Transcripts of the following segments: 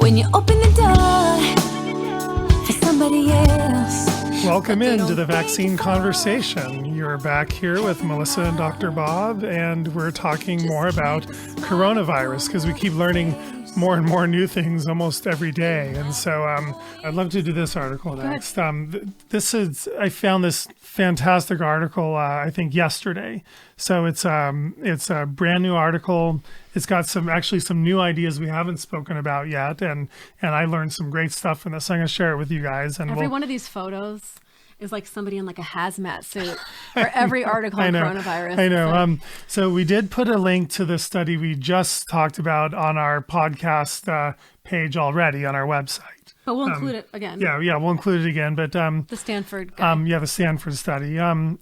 when you open the door for somebody else. Welcome into the Vaccine Conversation. You're back here with Melissa and Dr. Bob, and we're talking more about coronavirus because we keep learning more and more new things almost every day. And so I'd love to do this article next. I found this fantastic article, I think yesterday. So it's a brand new article. It's got some new ideas we haven't spoken about yet. And I learned some great stuff from this. I'm going to share it with you guys. And every one of these photos is like somebody in like a hazmat suit for every article on coronavirus. I know. So we did put a link to the study we just talked about on our podcast page already on our website. But we'll include it again. Yeah, we'll include it again. But the Stanford guy. The Stanford study.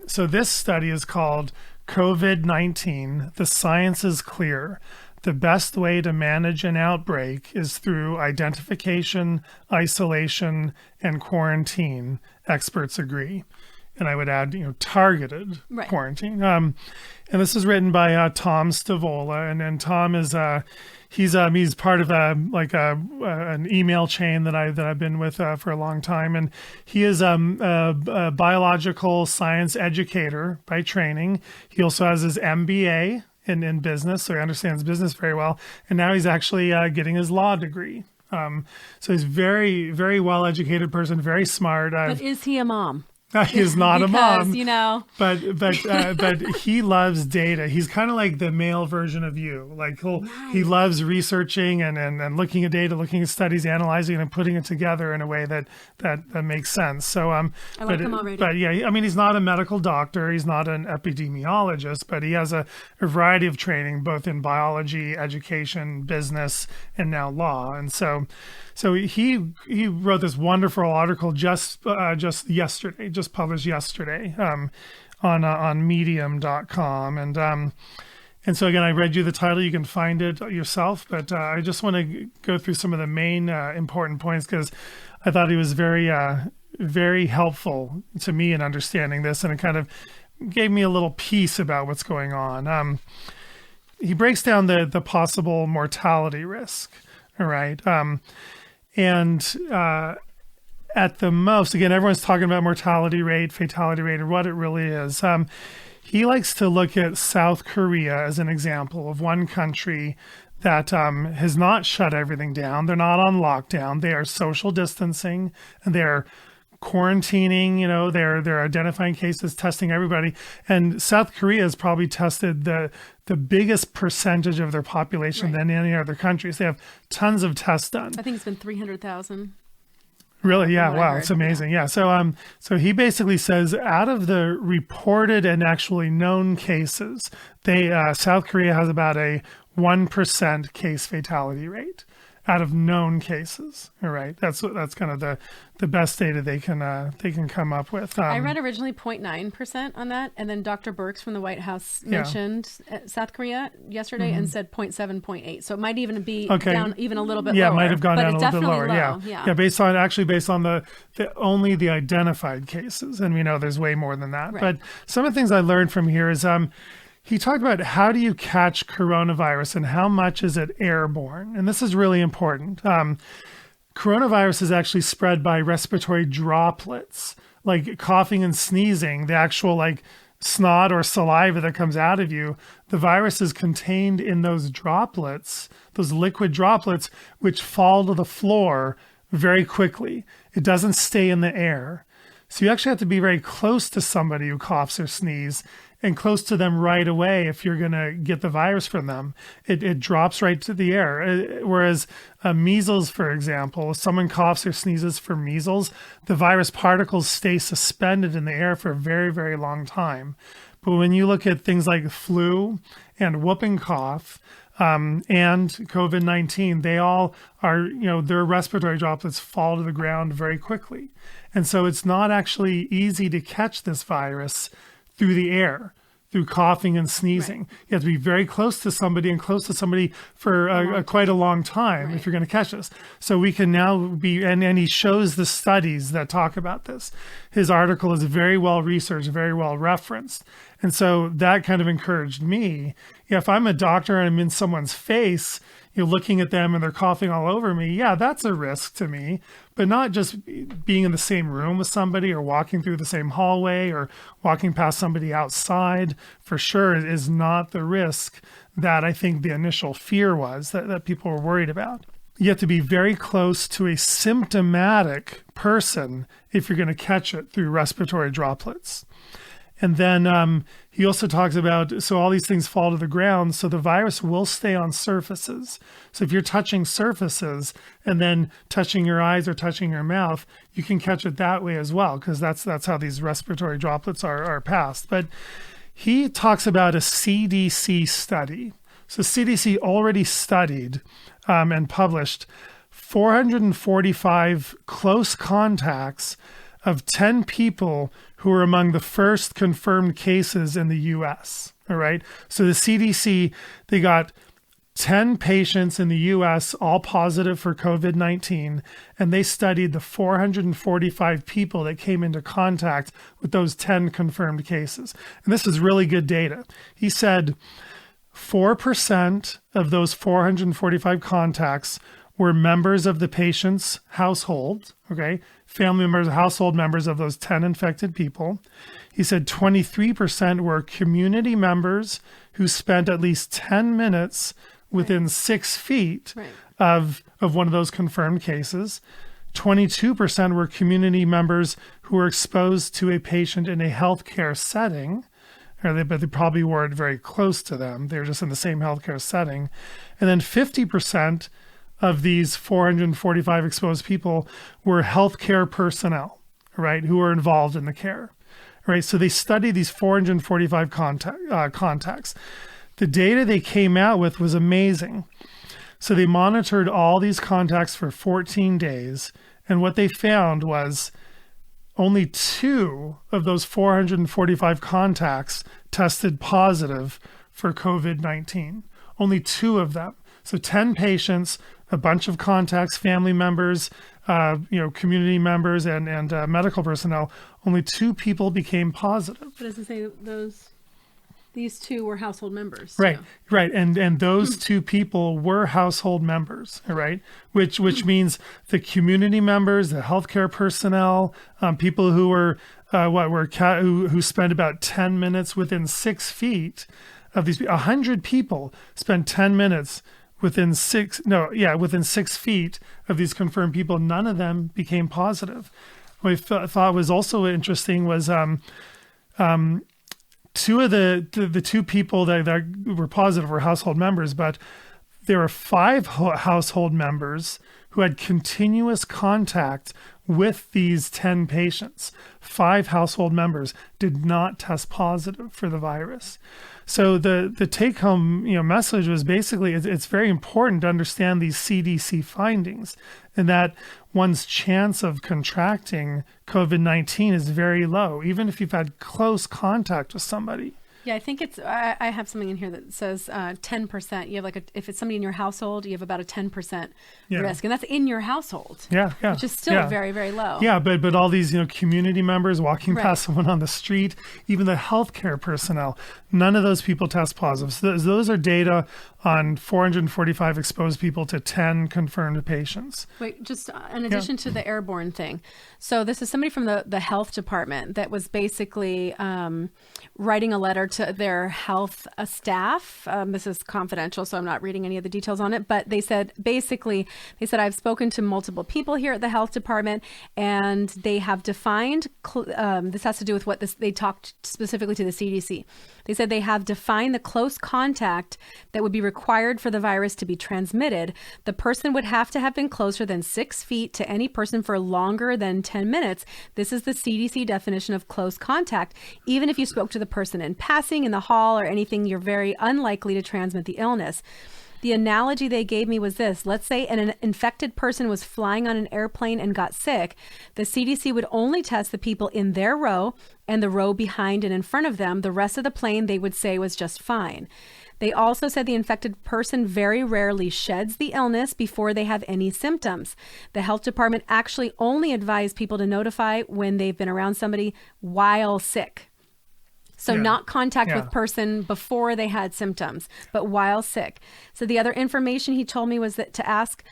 So this study is called COVID-19. The science is clear. The best way to manage an outbreak is through identification, isolation, and quarantine, experts agree. And I would add, targeted quarantine. And this is written by Tom Stavola, and Tom is he's part of an email chain that I've been with for a long time, and he is a biological science educator by training. He also has his MBA in business, so he understands business very well. And now he's actually getting his law degree. So he's very, very well-educated person, very smart. But is he a mom? He is not a mom, but he loves data. He's kind of like the male version of you. Like he loves researching and looking at data, looking at studies, analyzing and putting it together in a way that makes sense. So I like him already. But yeah, I mean, he's not a medical doctor. He's not an epidemiologist, but he has a variety of training both in biology, education, business, and now law. And so he wrote this wonderful article just yesterday, just published yesterday on medium.com. And so again, I read you the title. You can find it yourself, but I just want to go through some of the main important points because I thought he was very, very helpful to me in understanding this, and it kind of gave me a little piece about what's going on. He breaks down the possible mortality risk. All right. And at the most, again, everyone's talking about mortality rate, fatality rate, or what it really is. He likes to look at South Korea as an example of one country that has not shut everything down. They're not on lockdown. They are social distancing, and they're quarantining, they're identifying cases, testing everybody. And South Korea has probably tested the biggest percentage of their population than any other countries. They have tons of tests done. I think it's been 300,000. Really? Yeah. Wow. It's amazing. Yeah. So he basically says out of the reported and actually known cases, South Korea has about a 1% case fatality rate out of known cases. All right. That's kind of the best data they can come up with. I read originally 0.9% on that, and then Dr. Birx from the White House mentioned South Korea yesterday and said 0.7, 0.8. So it might even be down even a little bit lower. Yeah, it might have gone down a little bit lower. Low. Yeah. Based on only the identified cases, and we know there's way more than that. Right. But some of the things I learned from here is he talked about how do you catch coronavirus and how much is it airborne? And this is really important. Coronavirus is actually spread by respiratory droplets, like coughing and sneezing, the actual snot or saliva that comes out of you. The virus is contained in those droplets, those liquid droplets, which fall to the floor very quickly. It doesn't stay in the air. So you actually have to be very close to somebody who coughs or sneezes, and close to them right away if you're going to get the virus from them. It drops right to the air. Whereas measles, for example, if someone coughs or sneezes for measles, the virus particles stay suspended in the air for a very, very long time. But when you look at things like flu and whooping cough, and COVID-19, they all are, their respiratory droplets fall to the ground very quickly. And so it's not actually easy to catch this virus through the air, through coughing and sneezing. Right. You have to be very close to somebody and close to somebody for quite a long time if you're going to catch this. So we can now be, and he shows the studies that talk about this. His article is very well researched, very well referenced. And so that kind of encouraged me. If I'm a doctor and I'm in someone's face, looking at them and they're coughing all over me, yeah, that's a risk to me. But not just being in the same room with somebody or walking through the same hallway or walking past somebody outside, for sure, is not the risk that I think the initial fear was that people were worried about. You have to be very close to a symptomatic person if you're going to catch it through respiratory droplets. And then he also talks about, so all these things fall to the ground, so the virus will stay on surfaces. So if you're touching surfaces and then touching your eyes or touching your mouth, you can catch it that way as well, because that's how these respiratory droplets are passed. But he talks about a CDC study. So CDC already studied and published 445 close contacts of 10 people who were among the first confirmed cases in the U.S. All right. So the CDC, they got 10 patients in the U.S., all positive for COVID-19, and they studied the 445 people that came into contact with those 10 confirmed cases. And this is really good data. He said 4% of those 445 contacts were members of the patient's household, okay? Family members, household members of those 10 infected people. He said 23% were community members who spent at least 10 minutes within 6 feet of one of those confirmed cases. 22% were community members who were exposed to a patient in a healthcare setting, but they probably weren't very close to them. They were just in the same healthcare setting. And then 50% of these 445 exposed people were healthcare personnel, right, who were involved in the care, right? So they studied these 445 contacts. The data they came out with was amazing. So they monitored all these contacts for 14 days, and what they found was only 2 of those 445 contacts tested positive for COVID-19. Only 2 of them. So 10 patients, a bunch of contacts, family members, community members, and medical personnel. Only 2 people became positive. But does it say these 2 were household members? Right, right, and those 2 people were household members, right? Which means the community members, the healthcare personnel, people who were who spent about 10 minutes within 6 feet of these. 100 people spent 10 minutes within 6 feet of these confirmed people. None of them became positive. What I thought was also interesting was 2 of the 2 people that were positive were household members, but there were 5 household members who had continuous contact with these 10 patients. 5 household members did not test positive for the virus. So the take-home message was basically it's very important to understand these CDC findings, and that one's chance of contracting COVID-19 is very low, even if you've had close contact with somebody. Yeah, I think I have something in here that says 10%. You have if it's somebody in your household, you have about a 10% risk, and that's in your household. Yeah. Which is still very, very low. Yeah, but all these community members walking past someone on the street, even the healthcare personnel, none of those people test positive. So those are data on 445 exposed people to 10 confirmed patients. Wait, just in addition to the airborne thing. So this is somebody from the health department that was basically writing a letter to their health staff. This is confidential, so I'm not reading any of the details on it. But they said, I've spoken to multiple people here at the health department, and they have defined, this has to do with they talked specifically to the CDC. They said they have defined the close contact that would be required for the virus to be transmitted. The person would have to have been closer than 6 feet to any person for longer than 10 minutes. This is the CDC definition of close contact. Even if you spoke to the person in passing in the hall or anything, you're very unlikely to transmit the illness. The analogy they gave me was this. Let's say an infected person was flying on an airplane and got sick. The CDC would only test the people in their row and the row behind and in front of them. The rest of the plane they would say was just fine. They also said the infected person very rarely sheds the illness before they have any symptoms. The health department actually only advised people to notify when they've been around somebody while sick. So not contact with person before they had symptoms, but while sick. So the other information he told me was that to ask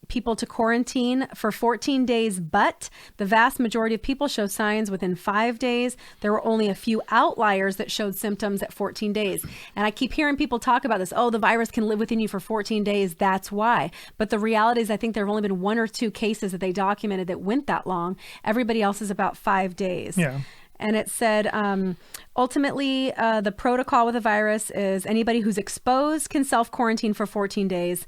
people to quarantine for 14 days, but the vast majority of people show signs within 5 days. There were only a few outliers that showed symptoms at 14 days. And I keep hearing people talk about this. Oh, the virus can live within you for 14 days. That's why. But the reality is I think there have only been 1 or 2 cases that they documented that went that long. Everybody else is about 5 days. Yeah. And it said, ultimately, the protocol with the virus is anybody who's exposed can self-quarantine for 14 days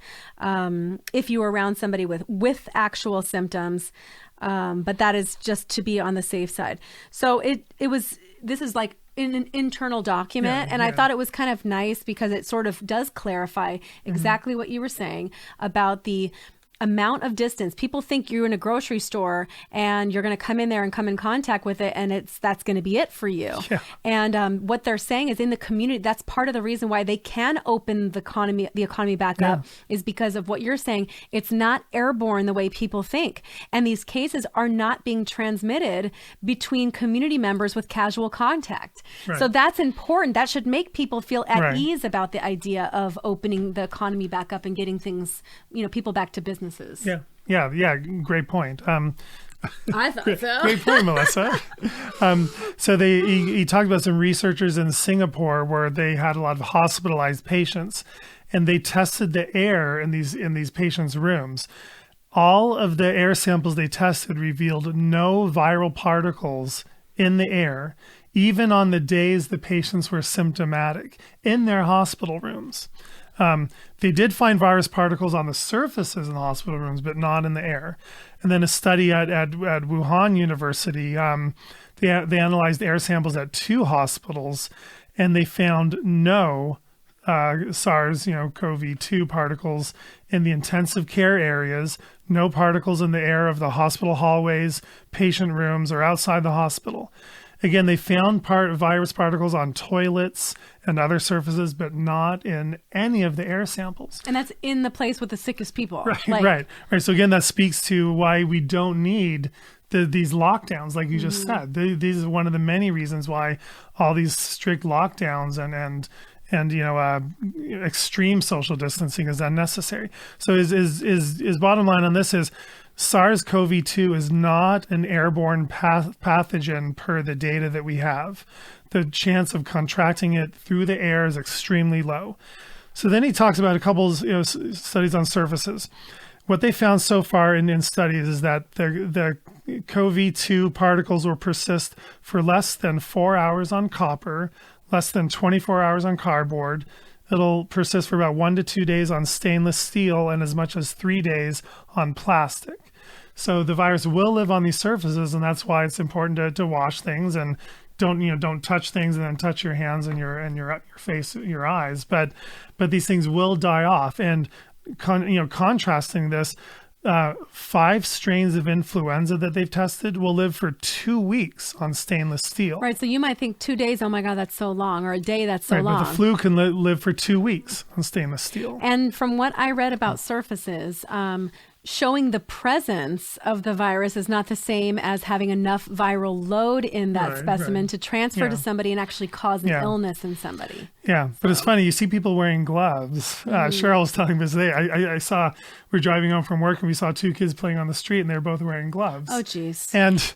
if you were around somebody with actual symptoms. But that is just to be on the safe side. So this is like in an internal document. And I thought it was kind of nice because it sort of does clarify exactly what you were saying about the amount of distance. People think you're in a grocery store and you're going to come in there and come in contact with it, and that's going to be it for you. Yeah. And what they're saying is in the community, that's part of the reason why they can open the economy back up, is because of what you're saying. It's not airborne the way people think, and these cases are not being transmitted between community members with casual contact. Right. So that's important. That should make people feel at ease about the idea of opening the economy back up and getting things, people back to business. Yeah. Great point. I thought so. Great point, Melissa. So he talked about some researchers in Singapore where they had a lot of hospitalized patients, and they tested the air in these patients' rooms. All of the air samples they tested revealed no viral particles in the air, even on the days the patients were symptomatic in their hospital rooms. They did find virus particles on the surfaces in the hospital rooms, but not in the air. And then a study at Wuhan University, they analyzed air samples at 2 hospitals, and they found no SARS-CoV-2 particles in the intensive care areas, no particles in the air of the hospital hallways, patient rooms, or outside the hospital. Again, they found virus particles on toilets and other surfaces, but not in any of the air samples. And that's in the place with the sickest people. Right. So again, that speaks to why we don't need these lockdowns, like you just said. These is one of the many reasons why all these strict lockdowns and extreme social distancing is unnecessary. So his bottom line on this is SARS-CoV-2 is not an airborne pathogen per the data that we have. The chance of contracting it through the air is extremely low. So then he talks about a couple studies on surfaces. What they found so far in studies is that the CoV-2 particles will persist for less than 4 hours on copper, less than 24 hours on cardboard. It'll persist for about 1 to 2 days on stainless steel and as much as 3 days on plastic. So the virus will live on these surfaces, and that's why it's important to wash things and don't touch things and then touch your hands and your face, your eyes. But these things will die off. And contrasting this, 5 strains of influenza that they've tested will live for 2 weeks on stainless steel. Right. So you might think 2 days, oh my God, that's so long, or a day, that's so long. But the flu can live for 2 weeks on stainless steel. And from what I read about surfaces, showing the presence of the virus is not the same as having enough viral load in that specimen to transfer to somebody and actually cause an illness in somebody. Yeah, but it's funny. You see people wearing gloves. Cheryl was telling me today, I saw, we're driving home from work and we saw 2 kids playing on the street and they were both wearing gloves. Oh, geez. And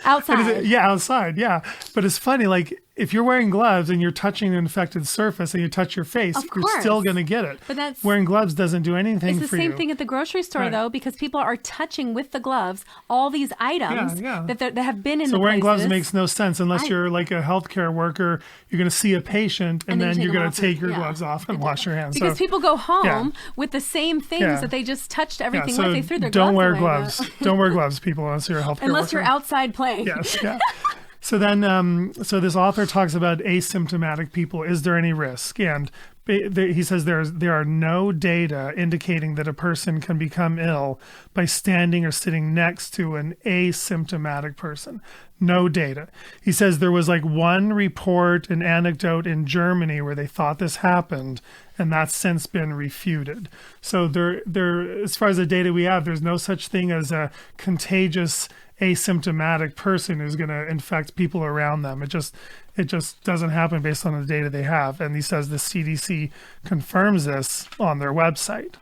outside. Outside. Yeah. But it's funny, like, if you're wearing gloves and you're touching an infected surface and you touch your face, you're still going to get it. But wearing gloves doesn't do anything for you. It's the same thing at the grocery store, though, because people are touching with the gloves all these items that have been in the So wearing places. gloves makes no sense unless you're like a healthcare worker. You're going to see a patient and then you're going to take your gloves off and wash your hands. Because people go home with the same things that they just touched everything with. They threw their gloves away. Don't wear gloves. Don't wear gloves, people, unless you're a healthcare worker. Unless you're outside playing. Yes, yeah. So then, so this author talks about asymptomatic people. Is there any risk? And he says there are no data indicating that a person can become ill by standing or sitting next to an asymptomatic person. No data. He says there was like one report, an anecdote in Germany where they thought this happened, and that's since been refuted. So there, as far as the data we have, there's no such thing as a contagious asymptomatic person who's going to infect people around them. It just doesn't happen based on the data they have. And he says the CDC confirms this on their website.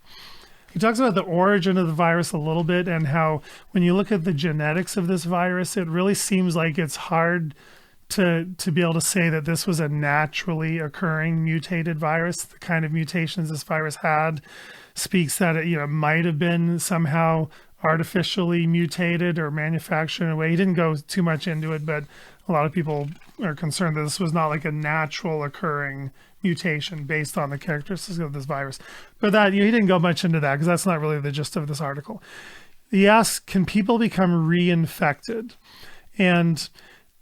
He talks about the origin of the virus a little bit and how when you look at the genetics of this virus, it really seems like it's hard to be able to say that this was a naturally occurring mutated virus. The kind of mutations this virus had speaks that it might have been somehow artificially mutated or manufactured in a way. He didn't go too much into it, but a lot of people are concerned that this was not like a natural occurring mutation based on the characteristics of this virus. But that he didn't go much into that because that's not really the gist of this article. He asks, can people become reinfected? And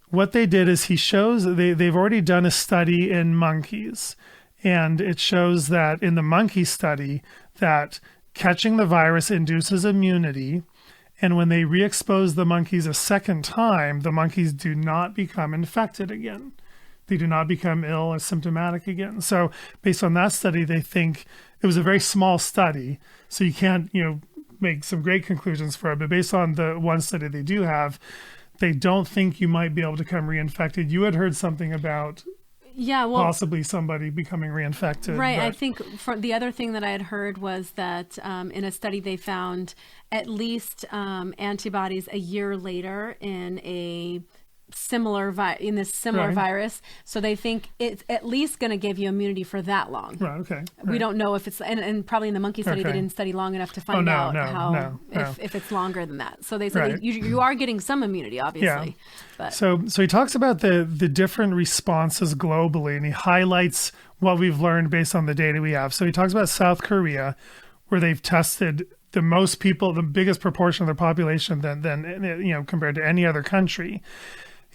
what they did is he shows they've already done a study in monkeys. And it shows that in the monkey study that catching the virus induces immunity. And when they re-expose the monkeys a second time, the monkeys do not become infected again. They do not become ill or symptomatic again. So based on that study, they think it was a very small study. So you can't, make some great conclusions for it. But based on the one study they do have, they don't think you might be able to become reinfected. You had heard something about possibly somebody becoming reinfected. Right. I think the other thing that I had heard was that in a study they found at least antibodies a year later in a similar virus. So they think it's at least going to give you immunity for that long. Right. Okay. Right. We don't know if it's and probably in the monkey study they didn't study long enough to find out if it's longer than that. So they said you are getting some immunity, obviously. Yeah. But. So he talks about the different responses globally, and he highlights what we've learned based on the data we have. So he talks about South Korea, where they've tested the most people, the biggest proportion of their population than compared to any other country.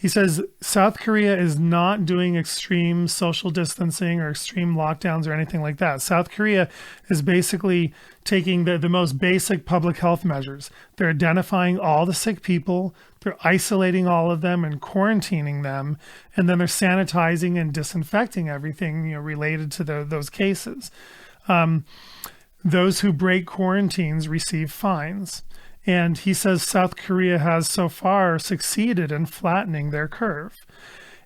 He says South Korea is not doing extreme social distancing or extreme lockdowns or anything like that. South Korea is basically taking the most basic public health measures. They're identifying all the sick people, they're isolating all of them and quarantining them, and then they're sanitizing and disinfecting everything related to those cases. Those who break quarantines receive fines. And he says South Korea has so far succeeded in flattening their curve.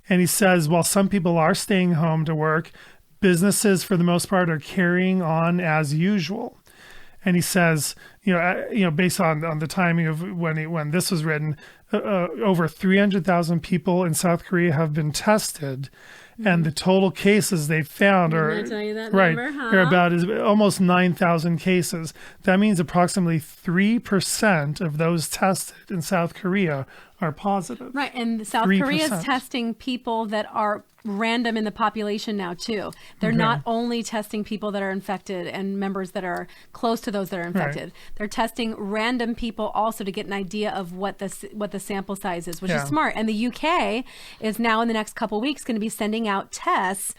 And he says, while some people are staying home to work, businesses for the most part are carrying on as usual. And he says, based on the timing of when this was written, over 300,000 people in South Korea have been tested. And the total cases they've found are is almost 9,000 cases. That means approximately 3% of those tested in South Korea are positive. Right, and South Korea is testing people that are random in the population now too. They're not only testing people that are infected and members that are close to those that are infected. Right. They're testing random people also to get an idea of what the sample size is, which is smart. And the UK is now in the next couple of weeks going to be sending out tests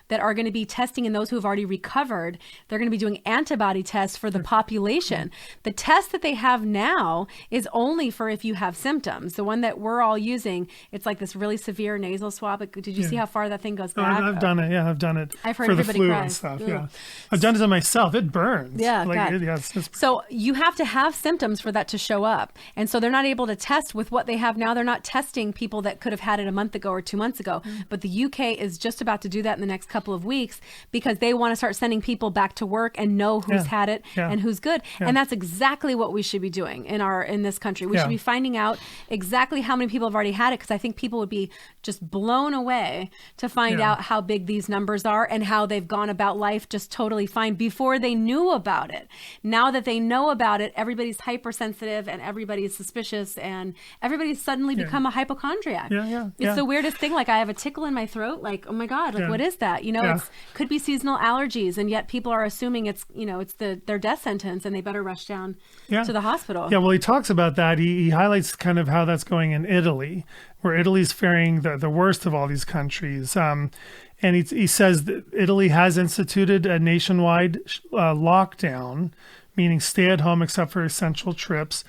that are going to be testing in those who have already recovered. They're going to be doing antibody tests for the population. The test that they have now is only for if you have symptoms. The one that we're all using, it's like this really severe nasal swab. Did you see how far that thing goes back? I've done it. Yeah, I've done it. I've heard for the everybody flu cries. And stuff. Yeah, I've done it to myself. It burns. Yeah, so you have to have symptoms for that to show up. And so they're not able to test with what they have now. They're not testing people that could have had it a month ago or 2 months ago. But the UK is just about to do that in the next couple of weeks because they want to start sending people back to work and know who's had it and who's good. And that's exactly what we should be doing in this country. We should be finding out exactly how many people have already had it, because I think people would be just blown away to find out how big these numbers are and how they've gone about life just totally fine before they knew about it. Now that they know about it, everybody's hypersensitive and everybody's suspicious and everybody's suddenly become a hypochondriac. It's the weirdest thing. Like, I have a tickle in my throat. Like, oh my God, like what is that? It could be seasonal allergies, and yet people are assuming it's their death sentence and they better rush down to the hospital. Yeah, well, he talks about that. He highlights kind of how that's going in Italy, where Italy's faring the worst of all these countries. And he says that Italy has instituted a nationwide lockdown, meaning stay at home except for essential trips.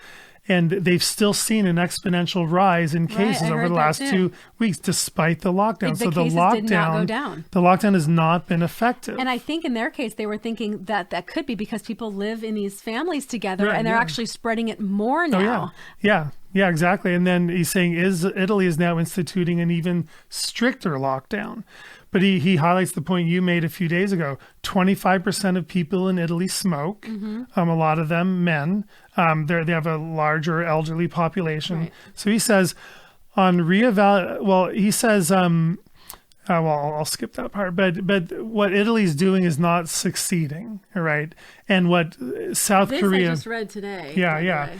And they've still seen an exponential rise in cases over the last 2 weeks, despite the lockdown. So the lockdown did not go down. The lockdown has not been effective. And I think in their case, they were thinking that could be because people live in these families together, and they're actually spreading it more now. Yeah. Yeah, exactly. And then he's saying Italy is now instituting an even stricter lockdown. But he highlights the point you made a few days ago. 25% of people in Italy smoke. A lot of them men. They have a larger elderly population. Right. So he says I'll skip that part. But what Italy's doing is not succeeding, right? And what South Korea I just read today. Yeah.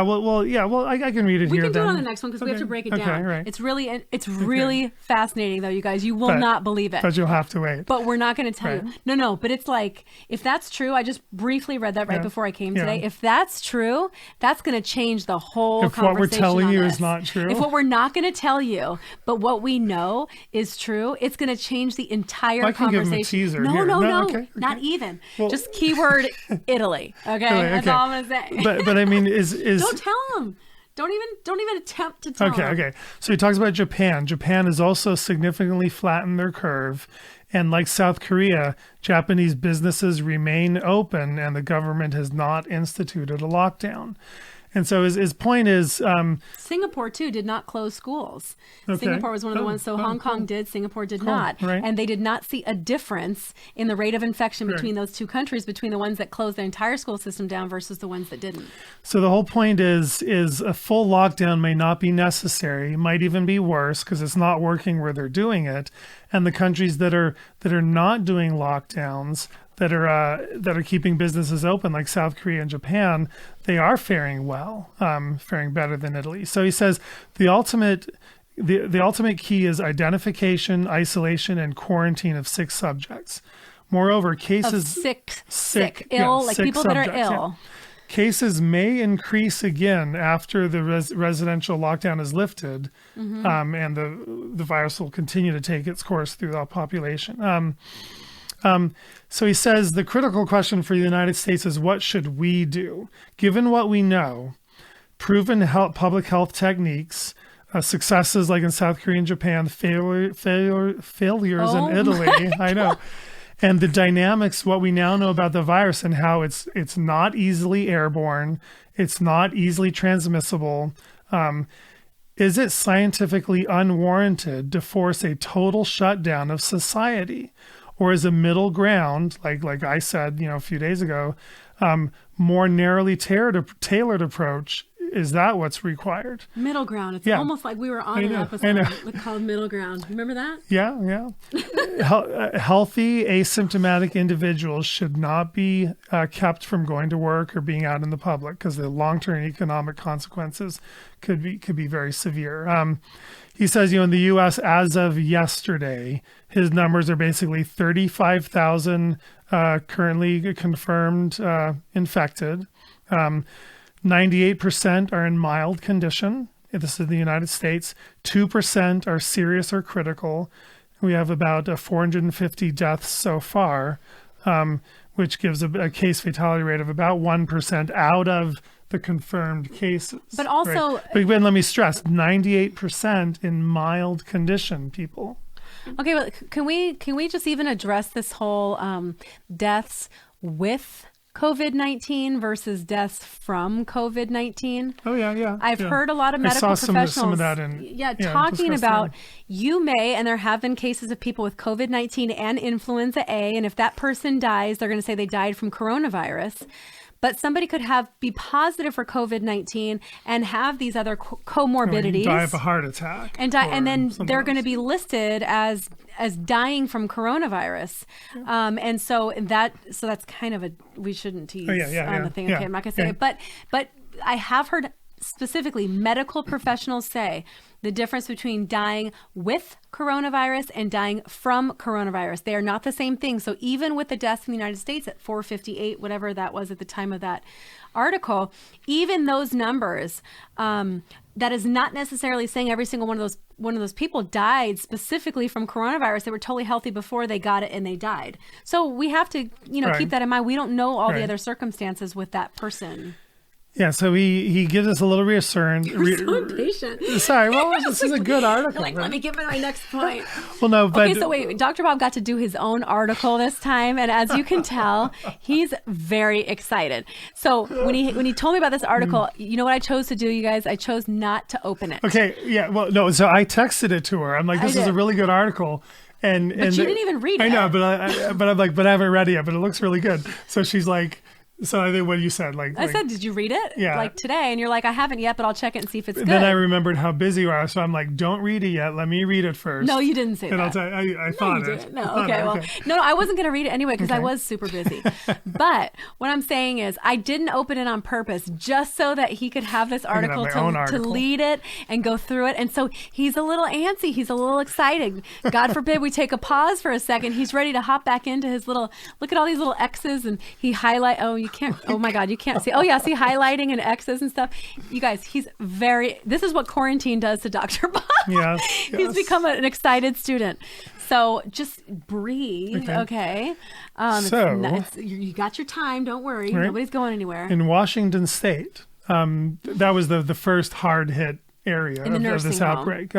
Well, I can read it We here. can do then. it on the next one because we have to break it Okay, down. right. It's really fascinating, though, you guys. You will not believe it. But you'll have to wait. But we're not going to tell you. No. But it's like, if that's true, I just briefly read that before I came today. If that's true, that's going to change the whole conversation. If what we're telling on you this. is not true. If what we're not going to tell you, but what we know is true, it's going to change the entire I can conversation. give him a teaser No, here. Okay. not even. Well, just keyword Italy. Okay, that's all I'm going to say. But I mean, is Don't tell them. Don't even attempt to tell them. Okay. So he talks about Japan. Japan has also significantly flattened their curve. And like South Korea, Japanese businesses remain open and the government has not instituted a lockdown. And so his point is... Singapore, too, did not close schools. Okay. Singapore was one of the ones. So Hong Kong did, Singapore did not. Right. And they did not see a difference in the rate of infection between those two countries, between the ones that closed their entire school system down versus the ones that didn't. So the whole point is a full lockdown may not be necessary. It might even be worse because it's not working where they're doing it. And the countries that are not doing lockdowns, that are keeping businesses open, like South Korea and Japan, they are faring well, faring better than Italy. So he says the ultimate key is identification, isolation, and quarantine of sick subjects. Moreover, cases of sick, ill, like people that are ill. Yeah. Cases may increase again after the residential lockdown is lifted, and the virus will continue to take its course through the population. So he says the critical question for the United States is, what should we do? Given what we know, proven public health techniques, successes like in South Korea and Japan, failures in Italy, I know, and the dynamics, what we now know about the virus and how it's not easily airborne, it's not easily transmissible. Is it scientifically unwarranted to force a total shutdown of society? Or is a middle ground, like I said, a few days ago, more narrowly tailored approach? Is that what's required? Middle ground. It's almost like we were on an episode called Middle Ground. Remember that? Yeah. Healthy, asymptomatic individuals should not be kept from going to work or being out in the public because the long-term economic consequences could be very severe. He says, in the U.S., as of yesterday, his numbers are basically 35,000 currently confirmed infected. 98% are in mild condition. This is the United States. 2% are serious or critical. We have about 450 deaths so far, which gives a case fatality rate of about 1% out of the confirmed cases. But also... Right? But let me stress, 98% in mild condition, people. Okay, well, can we just even address this whole deaths with COVID-19 versus deaths from COVID-19? Oh, yeah. I've heard a lot of medical professionals some of that talking about you may, and there have been cases of people with COVID-19 and influenza A, and if that person dies, they're going to say they died from coronavirus. But somebody could be positive for COVID-19 and have these other comorbidities. Die of a heart attack. And then they're going to be listed as dying from coronavirus. Yeah. And so that's kind of we shouldn't tease on the thing. Okay, I'm not going to say it. But I have heard specifically medical professionals say the difference between dying with coronavirus and dying from coronavirus. They are not the same thing. So even with the deaths in the United States at 458, whatever that was at the time of that article, even those numbers, that is not necessarily saying every single one of those people died specifically from coronavirus. They were totally healthy before they got it and they died. So we have to, keep that in mind. We don't know all the other circumstances with that person. Yeah, so he gives us a little reassurance. You're so impatient. Sorry, well, this is a good article. Like, let me get to my next point. Well, no, but okay, so wait, Dr. Bob got to do his own article this time, and as you can tell, he's very excited. So when he told me about this article, you know what I chose to do, you guys? I chose not to open it. Okay, yeah, well, no, so I texted it to her. I'm like, this is a really good article. But you didn't even read it. I know, but I'm like, but I haven't read it yet, but it looks really good. So she's like, so I think what you said, I said, did you read it? Yeah. Like today, and you're like, I haven't yet, but I'll check it and see if it's good. Then I remembered how busy you are, so I'm like, don't read it yet. Let me read it first. No, you didn't say that. And I'll tell you, I thought it. No, okay, well, no, I wasn't going to read it anyway because I was super busy. But what I'm saying is, I didn't open it on purpose just so that he could have this article to lead it and go through it. And so he's a little antsy. He's a little excited. God forbid we take a pause for a second. He's ready to hop back into his little, look at all these little X's and he highlight. Oh, you can't. Oh my God. You can't see. Oh yeah, see highlighting and X's and stuff. You guys, this is what quarantine does to Dr. Bob. Yes. He's become an excited student. So just breathe, okay? You got your time. Don't worry. Right. Nobody's going anywhere. In Washington State, that was the first hard hit area of this outbreak.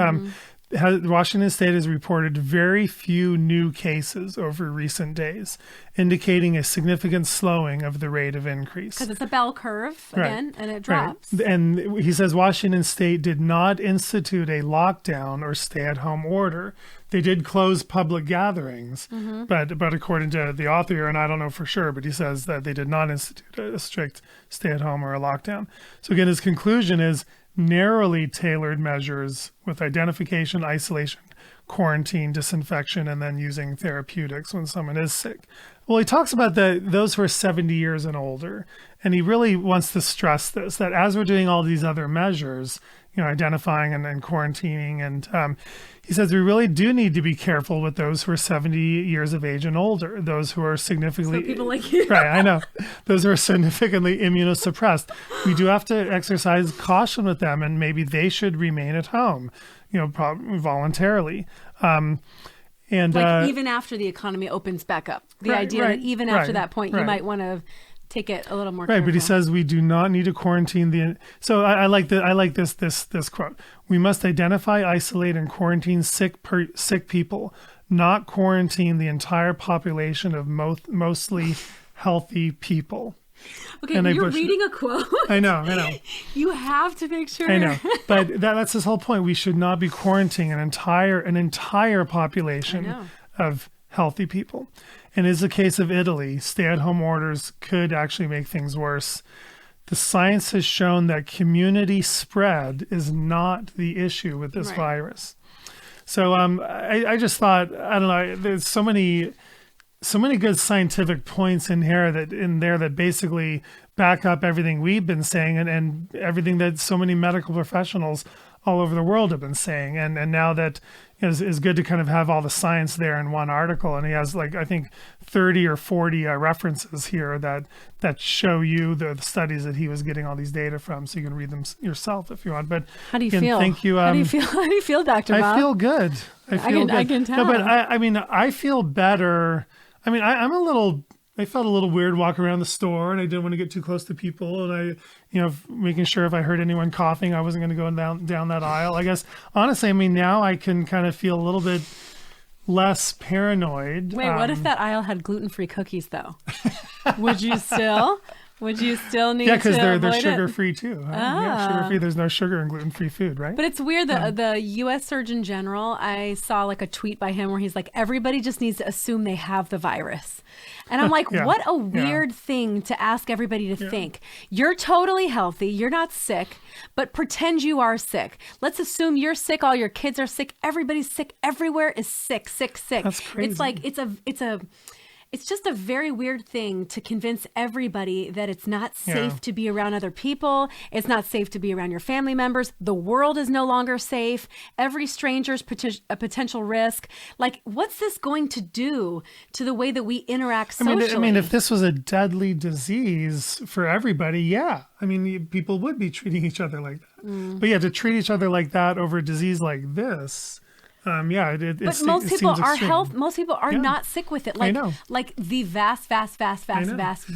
Washington State has reported very few new cases over recent days, indicating a significant slowing of the rate of increase. Because it's a bell curve, again, and it drops. Right. And he says Washington State did not institute a lockdown or stay-at-home order. They did close public gatherings, but according to the author here, and I don't know for sure, but he says that they did not institute a strict stay-at-home or a lockdown. So again, his conclusion is narrowly tailored measures with identification, isolation, quarantine, disinfection, and then using therapeutics when someone is sick. Well, he talks about those who are 70 years and older, and he really wants to stress this, that as we're doing all these other measures, identifying and quarantining, and he says we really do need to be careful with those who are 70 years of age and older, those who are significantly... So people like you. Right, I know. Those who are significantly immunosuppressed. We do have to exercise caution with them, and maybe they should remain at home, voluntarily. And even after the economy opens back up. The idea that even after that point, you might want to take it a little more careful. But he says we do not need to quarantine so I like this quote. We must identify, isolate, and quarantine sick people, not quarantine the entire population of mostly healthy people. Okay, you're reading a quote. I know. You have to make sure. I know, but that's his whole point. We should not be quarantining an entire population of healthy people. And in the case of Italy, stay-at-home orders could actually make things worse. The science has shown that community spread is not the issue with this virus. So I just thought, I don't know, there's so many good scientific points in there that basically back up everything we've been saying and everything that so many medical professionals all over the world have been saying. And now that is good to kind of have all the science there in one article. And he has I think 30 or 40 references here that show you the studies that he was getting all these data from. So you can read them yourself if you want. But how do you feel? Thank you. How do you feel, Dr. Bob? I feel good. I can tell. No, but I feel better. I felt a little weird walking around the store, and I didn't want to get too close to people. And making sure if I heard anyone coughing, I wasn't going to go down that aisle. I guess, honestly, now I can kind of feel a little bit less paranoid. Wait, what if that aisle had gluten-free cookies, though? Would you still need to because they're avoid sugar-free too. Yeah, sugar-free. There's no sugar in gluten-free food, right? But it's weird. The U.S. Surgeon General, I saw a tweet by him where he's like, everybody just needs to assume they have the virus. And I'm like, what a weird thing to ask everybody to think. You're totally healthy. You're not sick, but pretend you are sick. Let's assume you're sick. All your kids are sick. Everybody's sick. Everywhere is sick. That's crazy. It's like, it's just a very weird thing to convince everybody that it's not safe to be around other people. It's not safe to be around your family members. The world is no longer safe. Every stranger's a potential risk. What's this going to do to the way that we interact socially? If this was a deadly disease for everybody, people would be treating each other like that. But to treat each other like that over a disease like this, but most people are not sick with it. I know. The vast.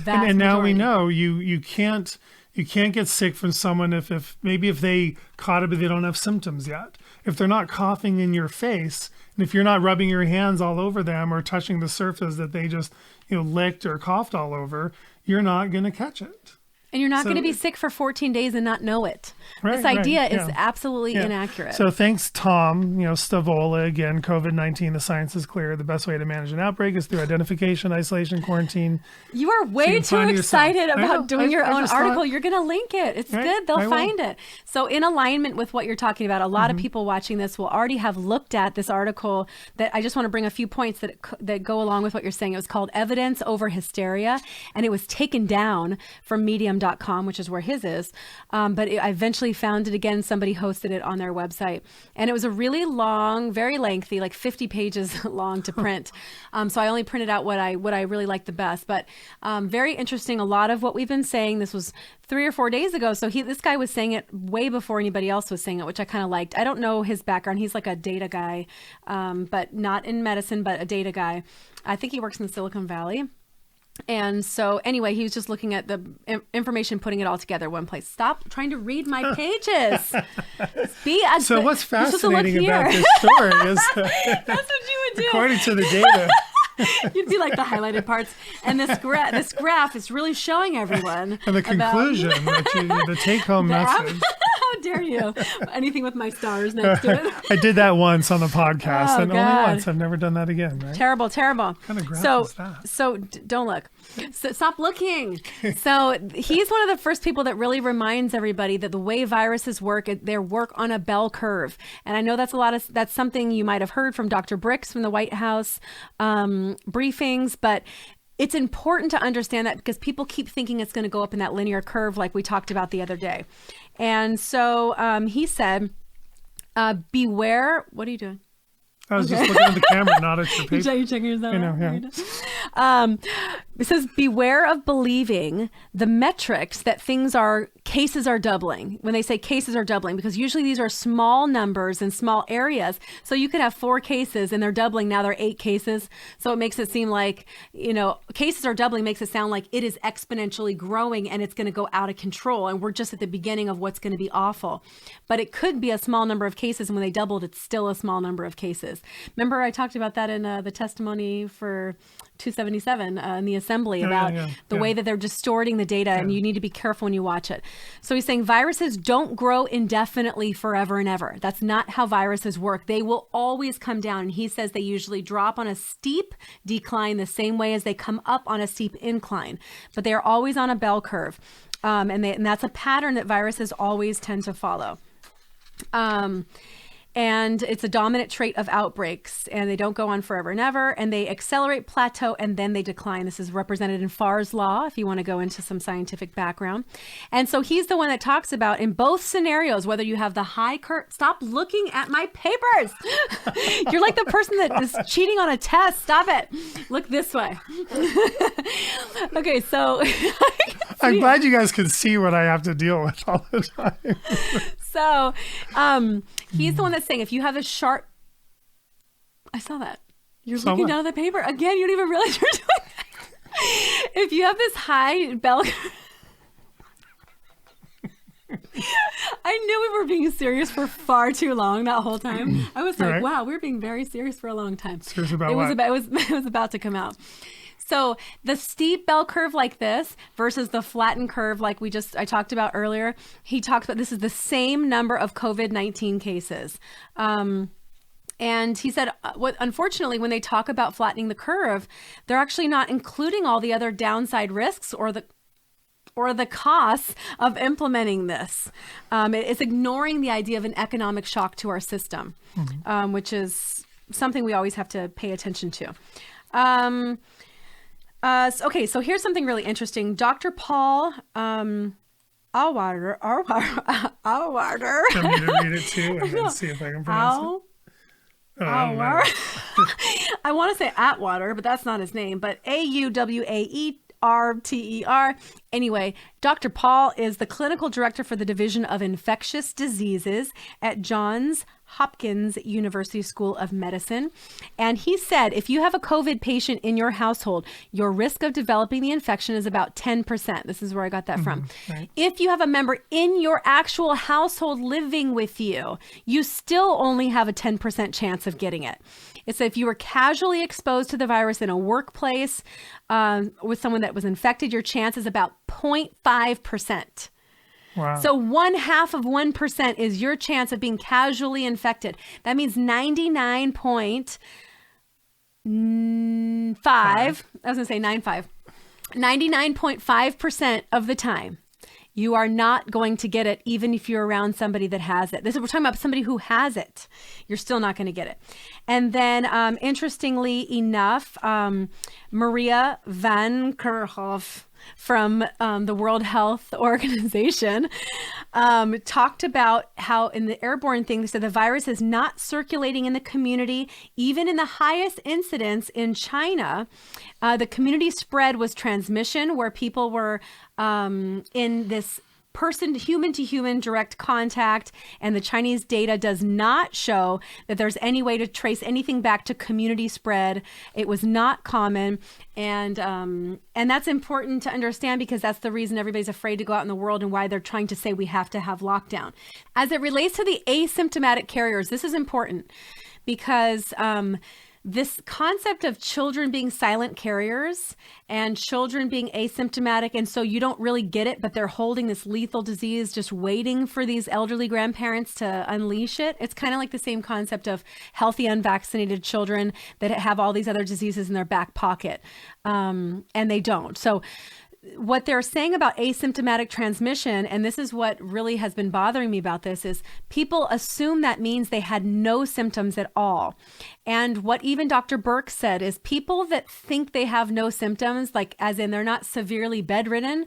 And now we know you can't, You can't get sick from someone if maybe if they caught it but they don't have symptoms yet. If they're not coughing in your face, and if you're not rubbing your hands all over them or touching the surface that they just licked or coughed all over, you're not going to catch it. And you're not going to be sick for 14 days and not know it. Right, this idea right, is absolutely inaccurate. So thanks, Tom. Stavola, again, COVID-19, the science is clear. The best way to manage an outbreak is through identification, isolation, quarantine. You are way too excited about doing your own article. You're going to link it. It's good. They'll find it. So in alignment with what you're talking about, a lot of people watching this will already have looked at this article that I just want to bring a few points that go along with what you're saying. It was called Evidence Over Hysteria, and it was taken down from Medium.com, which is where his is. But I eventually found it again. Somebody hosted it on their website. And it was a really long, very lengthy, like 50 pages long to print. So I only printed out what I really liked the best. But very interesting. A lot of what we've been saying, this was 3 or 4 days ago. So this guy was saying it way before anybody else was saying it, which I kind of liked. I don't know his background. He's like a data guy, but not in medicine, but a data guy. I think he works in the Silicon Valley. And so anyway, he was just looking at the information, putting it all together one place. Stop trying to read my pages. So what's fascinating about this story is that's what you would do. According to the data. You'd be like the highlighted parts. And this graph is really showing everyone. And the conclusion, the take-home message. How dare you? Anything with my stars next to it. I did that once on the podcast, and God. only once. I've never done that again. Right? Terrible. What kind of graph is that? So don't look. So stop looking. So he's one of the first people that really reminds everybody that the way viruses work, they work on a bell curve. And I know that's something you might have heard from Dr. Birx from the White House briefings, but it's important to understand that because people keep thinking it's going to go up in that linear curve like we talked about the other day. And so he said, beware. What are you doing? I was just looking at the camera, not at your paper. You're checking yourself out? Yeah. It says, beware of believing the metrics that cases are doubling. When they say cases are doubling, because usually these are small numbers in small areas. So you could have 4 cases and they're doubling. Now they're 8 cases. So it makes it seem like, cases are doubling makes it sound like it is exponentially growing and it's going to go out of control. And we're just at the beginning of what's going to be awful. But it could be a small number of cases. And when they doubled, it's still a small number of cases. Remember, I talked about that in the testimony for 277 in the assembly about the way that they're distorting the data, and you need to be careful when you watch it. So he's saying viruses don't grow indefinitely forever and ever. That's not how viruses work. They will always come down. And he says they usually drop on a steep decline the same way as they come up on a steep incline, but they are always on a bell curve. And that's a pattern that viruses always tend to follow. And it's a dominant trait of outbreaks, and they don't go on forever and ever, and they accelerate, plateau, and then they decline. This is represented in Farr's law, if you want to go into some scientific background. And so he's the one that talks about in both scenarios, whether you have the high curve. Stop looking at my papers. You're like the person that is cheating on a test. Stop it. Look this way. Okay, so I'm glad you guys can see what I have to deal with all the time. So he's the one that's saying if you have a sharp, I saw that. You're looking down at the paper. Again, you don't even realize you're doing that. If you have this high bell curve, I knew we were being serious for far too long that whole time. I was like, wow, we're being very serious for a long time. Serious about what? It was about to come out. So the steep bell curve like this versus the flattened curve like I talked about earlier, he talks about this is the same number of COVID-19 cases. And he said, unfortunately, when they talk about flattening the curve, they're actually not including all the other downside risks or the costs of implementing this. It's ignoring the idea of an economic shock to our system, which is something we always have to pay attention to. Okay, so here's something really interesting. Dr. Paul Auwaerter. Want me to read it too and then see if I can pronounce it? I want to say Atwater, but that's not his name. But Auwaerter. Anyway, Dr. Paul is the clinical director for the Division of Infectious Diseases at Johns Hopkins University School of Medicine. And he said, if you have a COVID patient in your household, your risk of developing the infection is about 10%. This is where I got that from. Right. If you have a member in your actual household living with you, you still only have a 10% chance of getting it. It's if you were casually exposed to the virus in a workplace with someone that was infected, your chance is about 0.5%. Wow. So 0.5% is your chance of being casually infected. That means 99.5. I was going to say 9.5. 99.5% of the time, you are not going to get it, even if you're around somebody that has it. We're talking about somebody who has it. You're still not going to get it. And then, interestingly enough, Maria Van Kerkhove from the World Health Organization talked about how in the airborne thing, they said the virus is not circulating in the community. Even in the highest incidence in China, the community spread was transmission, where people were in this human to human direct contact, and the Chinese data does not show that there's any way to trace anything back to community spread. It was not common, and that's important to understand, because that's the reason everybody's afraid to go out in the world and why they're trying to say we have to have lockdown. As it relates to the asymptomatic carriers, this is important because this concept of children being silent carriers and children being asymptomatic, and so you don't really get it, but they're holding this lethal disease, just waiting for these elderly grandparents to unleash it. It's kind of like the same concept of healthy, unvaccinated children that have all these other diseases in their back pocket, and they don't. So what they're saying about asymptomatic transmission, and this is what really has been bothering me about this, is people assume that means they had no symptoms at all. And what even Dr. Burke said is people that think they have no symptoms, like as in they're not severely bedridden,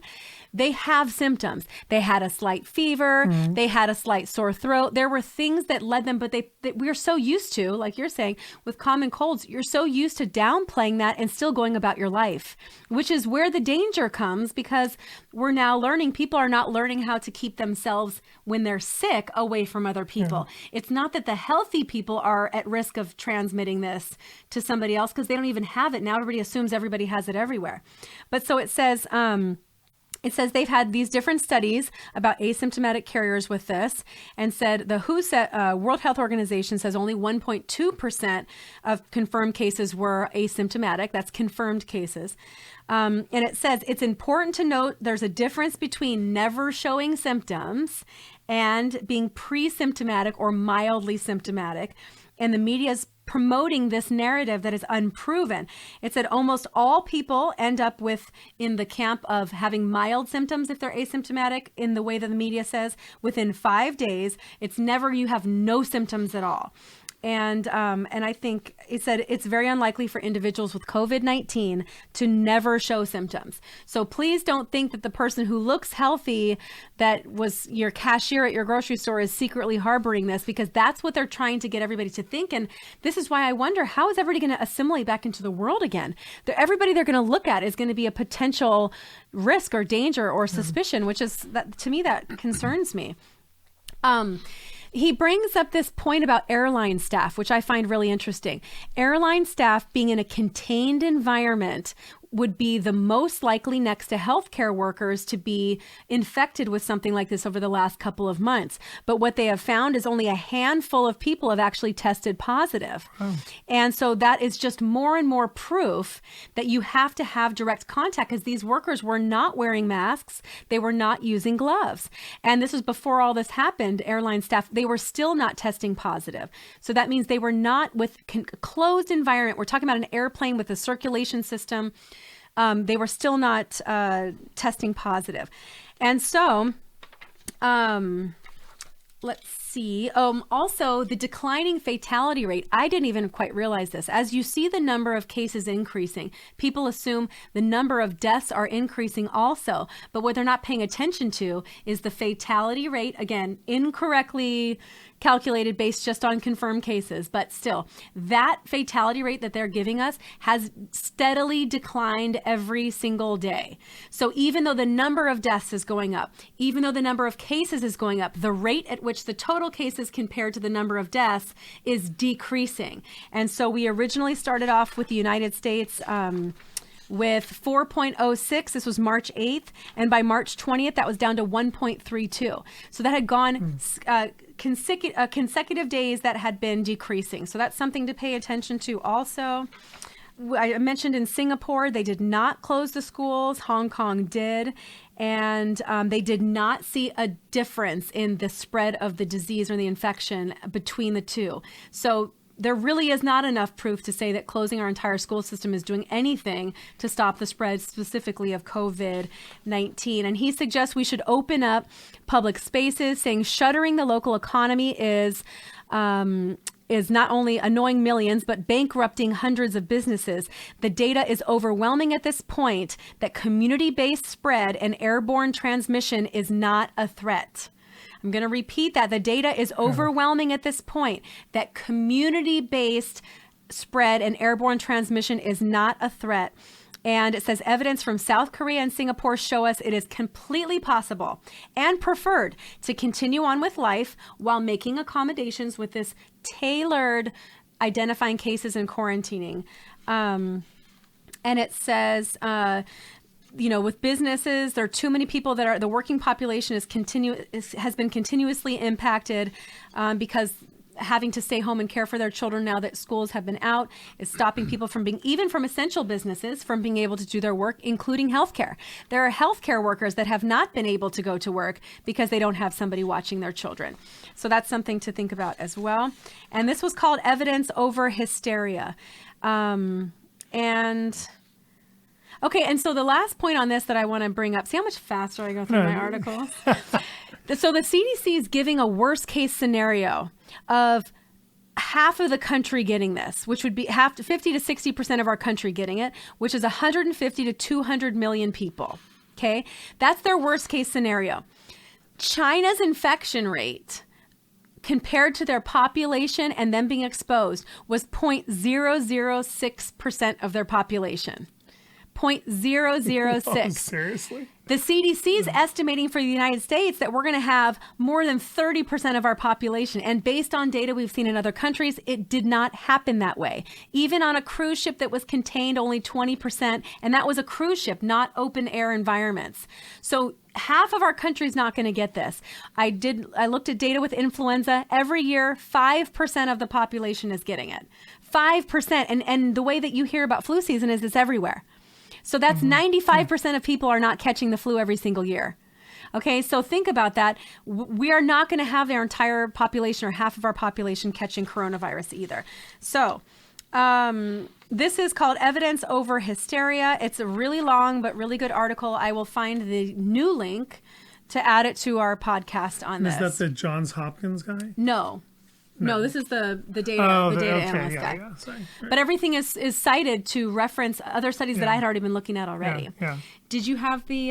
they have symptoms. They had a slight fever. They had a slight sore throat. There were things that led them, but we're so used to, like you're saying, with common colds, you're so used to downplaying that and still going about your life, which is where the danger comes, because we're now learning, people are not learning how to keep themselves when they're sick away from other people. It's not that the healthy people are at risk of transmitting this to somebody else because they don't even have it. Now everybody assumes everybody has it everywhere. But so it says they've had these different studies about asymptomatic carriers with this, and said the World Health Organization says only 1.2% of confirmed cases were asymptomatic. That's confirmed cases. And it says it's important to note there's a difference between never showing symptoms and being pre-symptomatic or mildly symptomatic. And the media is promoting this narrative that is unproven. It said almost all people end up in the camp of having mild symptoms if they're asymptomatic, in the way that the media says, within 5 days. It's never you have no symptoms at all. And I think it said it's very unlikely for individuals with COVID-19 to never show symptoms. So please don't think that the person who looks healthy, that was your cashier at your grocery store, is secretly harboring this, because that's what they're trying to get everybody to think. And this is why I wonder, how is everybody going to assimilate back into the world again? Everybody they're going to look at is going to be a potential risk or danger or suspicion, which is, that to me, that concerns me. He brings up this point about airline staff, which I find really interesting. Airline staff being in a contained environment would be the most likely, next to healthcare workers, to be infected with something like this over the last couple of months. But what they have found is only a handful of people have actually tested positive. And so that is just more and more proof that you have to have direct contact, because these workers were not wearing masks. They were not using gloves. And this was before all this happened. Airline staff, they were still not testing positive. So that means they were not with closed environment. We're talking about an airplane with a circulation system. They were still not testing positive. And so, let's see. Also, the declining fatality rate. I didn't even quite realize this. As you see the number of cases increasing, people assume the number of deaths are increasing also. But what they're not paying attention to is the fatality rate, again, incorrectly calculated based just on confirmed cases. But still, that fatality rate that they're giving us has steadily declined every single day. So even though the number of deaths is going up, even though the number of cases is going up, the rate at which the total total cases compared to the number of deaths is decreasing. And so we originally started off with the United States with 4.06. This was March 8th. And by March 20th, that was down to 1.32. So that had gone consecutive days that had been decreasing. So that's something to pay attention to also. I mentioned in Singapore, they did not close the schools. Hong Kong did. And they did not see a difference in the spread of the disease or the infection between the two. So there really is not enough proof to say that closing our entire school system is doing anything to stop the spread specifically of COVID-19. And he suggests we should open up public spaces, saying shuttering the local economy is not only annoying millions, but bankrupting hundreds of businesses. The data is overwhelming at this point that community-based spread and airborne transmission is not a threat. I'm going to repeat that. The data is overwhelming at this point that community-based spread and airborne transmission is not a threat. And it says evidence from South Korea and Singapore show us it is completely possible and preferred to continue on with life while making accommodations with this tailored identifying cases and quarantining. And it says, with businesses, there are too many people that are, the working population has been continuously impacted because having to stay home and care for their children now that schools have been out is stopping people from even from essential businesses, from being able to do their work, including healthcare. There are healthcare workers that have not been able to go to work because they don't have somebody watching their children. So that's something to think about as well. And this was called evidence over hysteria. Okay, and so the last point on this that I want to bring up, see how much faster I go through my articles? So the CDC is giving a worst case scenario of half of the country getting this, which would be 50 to 60% of our country getting it, which is 150 to 200 million people. Okay, that's their worst case scenario. China's infection rate compared to their population and them being exposed was 0.006% of their population. 0.006. Oh, seriously? The CDC is estimating for the United States that we're going to have more than 30% of our population. And based on data we've seen in other countries, it did not happen that way. Even on a cruise ship that was contained only 20%, and that was a cruise ship, not open air environments. So half of our country is not going to get this. I looked at data with influenza. Every year, 5% of the population is getting it. 5%. And the way that you hear about flu season is it's everywhere. So that's 95% of people are not catching the flu every single year. Okay, so think about that. We are not going to have our entire population or half of our population catching coronavirus either. So this is called Evidence Over Hysteria. It's a really long but really good article. I will find the new link to add it to our podcast on this. Is that the Johns Hopkins guy? No, this is the data analyst guy. Yeah, sorry. Right. But everything is cited to reference other studies that I had already been looking at already. Yeah. Did you have the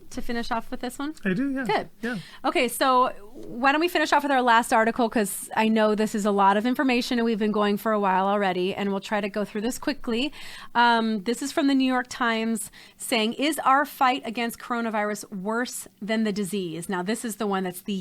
to finish off with this one? I do, yeah. Good. Yeah. Okay, so why don't we finish off with our last article, because I know this is a lot of information and we've been going for a while already, and we'll try to go through this quickly. This is from the New York Times saying, is our fight against coronavirus worse than the disease? Now, this is the one that's the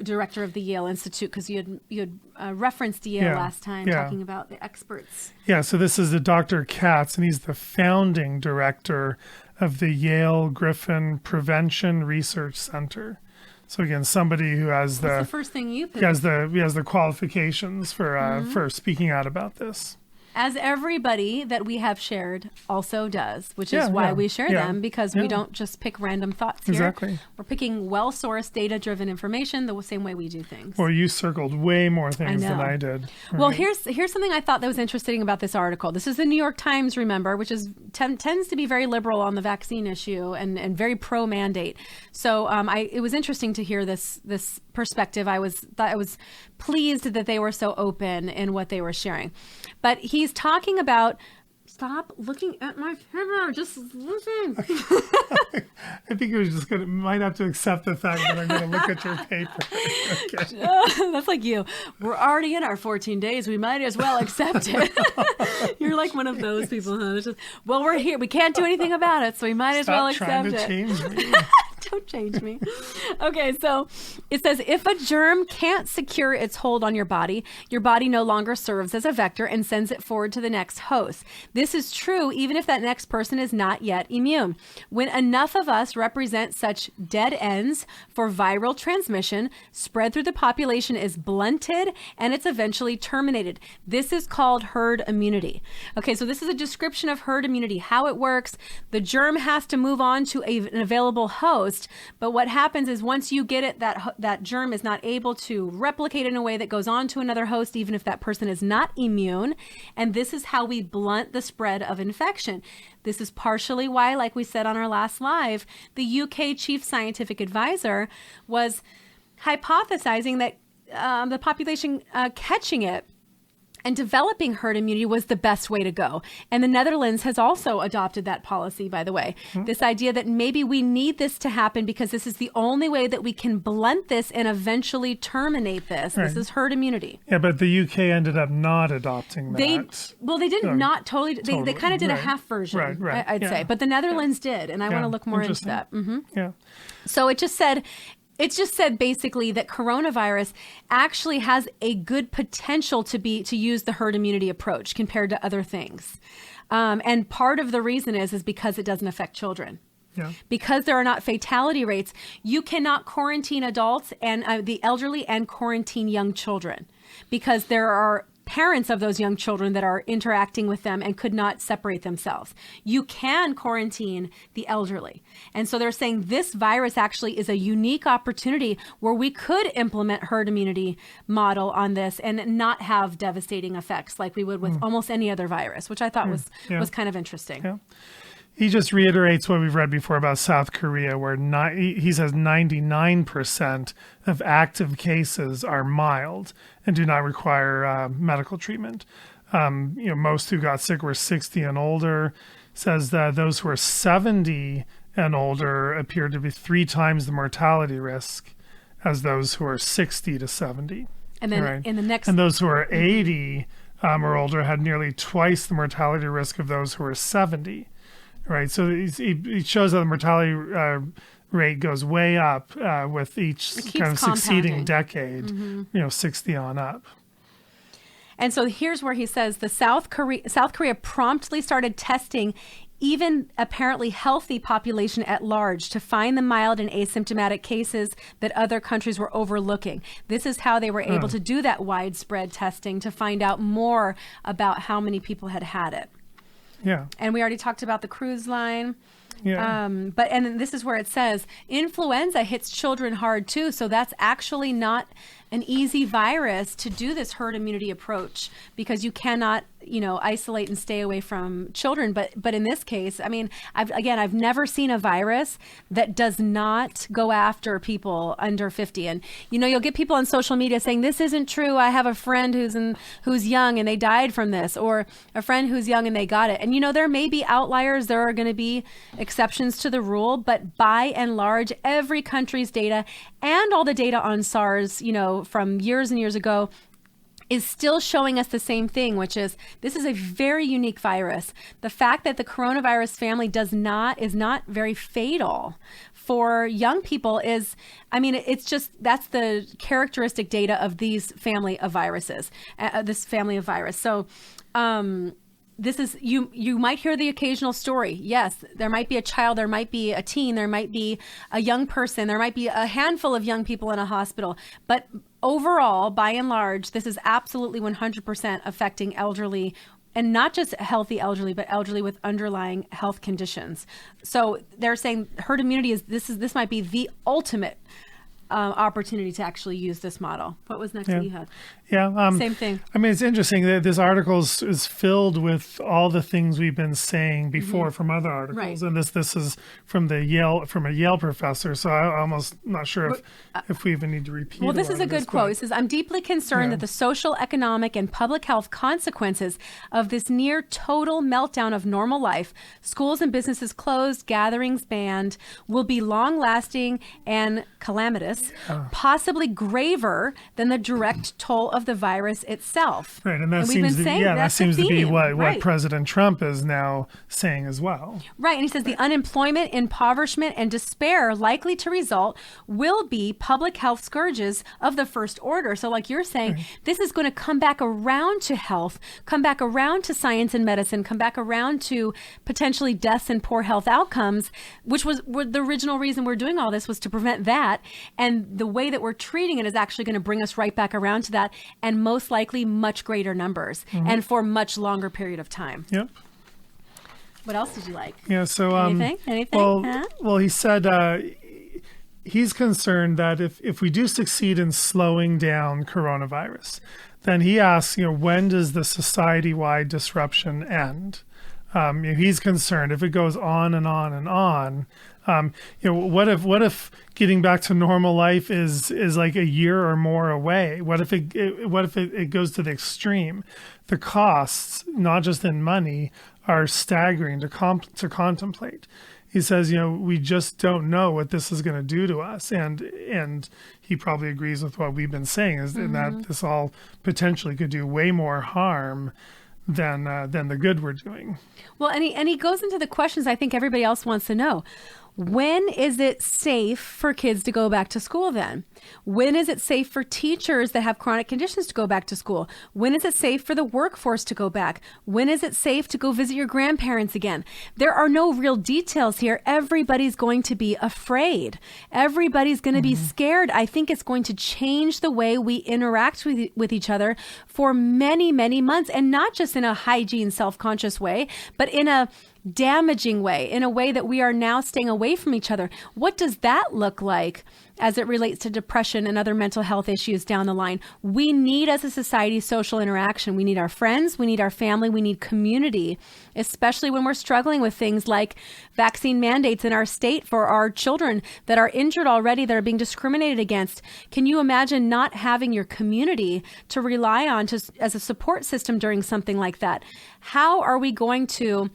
director of the Yale Institute, because you had referenced Yale last time, talking about the experts. Yeah, so this is the Dr. Katz, and he's the founding director of the Yale Griffin Prevention Research Center. So again, somebody who has the first thing you picked. He has the qualifications for speaking out about this. As everybody that we have shared also does, which is why we share them, because we don't just pick random thoughts here. Exactly. We're picking well-sourced, data-driven information the same way we do things. Well, you circled way more things than I did. Right? Well, here's something I thought that was interesting about this article. This is the New York Times, remember, which is tends to be very liberal on the vaccine issue and very pro-mandate. So it was interesting to hear this perspective. I was pleased that they were so open in what they were sharing. But he's talking about, stop looking at my paper, just listen. I think you're just might have to accept the fact that I'm going to look at your paper. Okay. That's like you. We're already in our 14 days. We might as well accept it. You're like one of those people, huh? It's just, well, we're here. We can't do anything about it, so we might as well accept it. Stop trying to change me. Don't change me. Okay, so it says if a germ can't secure its hold on your body no longer serves as a vector and sends it forward to the next host. This is true even if that next person is not yet immune. When enough of us represent such dead ends for viral transmission, spread through the population is blunted and it's eventually terminated. This is called herd immunity. Okay, so this is a description of herd immunity, how it works. The germ has to move on to an available host. But what happens is once you get it, that germ is not able to replicate in a way that goes on to another host, even if that person is not immune. And this is how we blunt the spread of infection. This is partially why, like we said on our last live, the UK chief scientific advisor was hypothesizing that the population catching it and developing herd immunity was the best way to go. And the Netherlands has also adopted that policy, by the way. This idea that maybe we need this to happen because this is the only way that we can blunt this and eventually terminate this. Right. This is herd immunity. Yeah, but the UK ended up not adopting that. They didn't not totally. They kind of did a half version, I'd say. But the Netherlands did, and I want to look more into that. Mm-hmm. Yeah. So it just said basically that coronavirus actually has a good potential to use the herd immunity approach compared to other things. And part of the reason is because it doesn't affect children. Yeah. Because there are not fatality rates, you cannot quarantine adults and the elderly and quarantine young children because there are parents of those young children that are interacting with them and could not separate themselves. You can quarantine the elderly. And so they're saying this virus actually is a unique opportunity where we could implement herd immunity model on this and not have devastating effects like we would with almost any other virus, which I thought was kind of interesting. Yeah. He just reiterates what we've read before about South Korea, where he says 99% of active cases are mild and do not require medical treatment. Most who got sick were 60 and older. Says that those who are 70 and older appear to be 3 times the mortality risk as those who are 60 to 70. And then and those who are 80 or older had nearly twice the mortality risk of those who are 70. Right, so he shows that the mortality rate goes way up with each kind of succeeding decade, 60 on up. And so here's where he says the South Korea promptly started testing even apparently healthy population at large to find the mild and asymptomatic cases that other countries were overlooking. This is how they were able to do that widespread testing to find out more about how many people had it. Yeah. And we already talked about the cruise line. Yeah. And this is where it says influenza hits children hard too. So that's actually not an easy virus to do this herd immunity approach because you cannot, isolate and stay away from children. But in this case, I mean, I've never seen a virus that does not go after people under 50. And, you'll get people on social media saying, this isn't true. I have a friend who's young and they died from this, or a friend who's young and they got it. And, there may be outliers. There are going to be exceptions to the rule. But by and large, every country's data and all the data on SARS, from years and years ago, is still showing us the same thing, which is this is a very unique virus. The fact that the coronavirus family is not very fatal for young people it's just, that's the characteristic data of these family of viruses, this family of virus. So, this is, you might hear the occasional story. Yes, there might be a child, there might be a teen, there might be a young person, there might be a handful of young people in a hospital. But overall, by and large, this is absolutely 100% affecting elderly, and not just healthy elderly, but elderly with underlying health conditions. So they're saying herd immunity this might be the ultimate opportunity to actually use this model. What was next that you had? Yeah. Same thing. I mean, it's interesting that this article is filled with all the things we've been saying before from other articles. Right. And this is from a Yale professor. So I'm almost not sure if we even need to repeat. Well, this is a good quote. It says, I'm deeply concerned that the social, economic, and public health consequences of this near total meltdown of normal life, schools and businesses closed, gatherings banned, will be long lasting and calamitous, possibly graver than the direct toll of of the virus itself. Right, and that we've seems been to, saying that that's the seems to be theme. what Right. President Trump is now saying as well. Right, and he says the unemployment, impoverishment, and despair likely to result will be public health scourges of the first order. So like you're saying, this is going to come back around to health, come back around to science and medicine, come back around to potentially deaths and poor health outcomes, which was the original reason we're doing all this, was to prevent that. And the way that we're treating it is actually going to bring us right back around to that, and most likely much greater numbers and for much longer period of time. Yep. What else did you like? Yeah. So Anything? Well, Huh? well, he said he's concerned that if we do succeed in slowing down coronavirus, then he asks, when does the society-wide disruption end? He's concerned if it goes on and on and on. What if getting back to normal life is like a year or more away? What if it goes to the extreme? The costs, not just in money, are staggering to contemplate. He says, we just don't know what this is going to do to us, and he probably agrees with what we've been saying, is that this all potentially could do way more harm than the good we're doing. Well, and he goes into the questions I think everybody else wants to know. When is it safe for kids to go back to school then? When is it safe for teachers that have chronic conditions to go back to school? When is it safe for the workforce to go back? When is it safe to go visit your grandparents again? There are no real details here. Everybody's going to be afraid. Everybody's going to be scared. I think it's going to change the way we interact with each other for many, many months, and not just in a hygiene, self-conscious way, but in a damaging way, in a way that we are now staying away from each other. What does that look like as it relates to depression and other mental health issues down the line? We need, as a society, social interaction. We need our friends, we need our family, we need community, especially when we're struggling with things like vaccine mandates in our state for our children that are injured already, that are being discriminated against. Can you imagine not having your community to rely on as a support system during something like that? How are we going to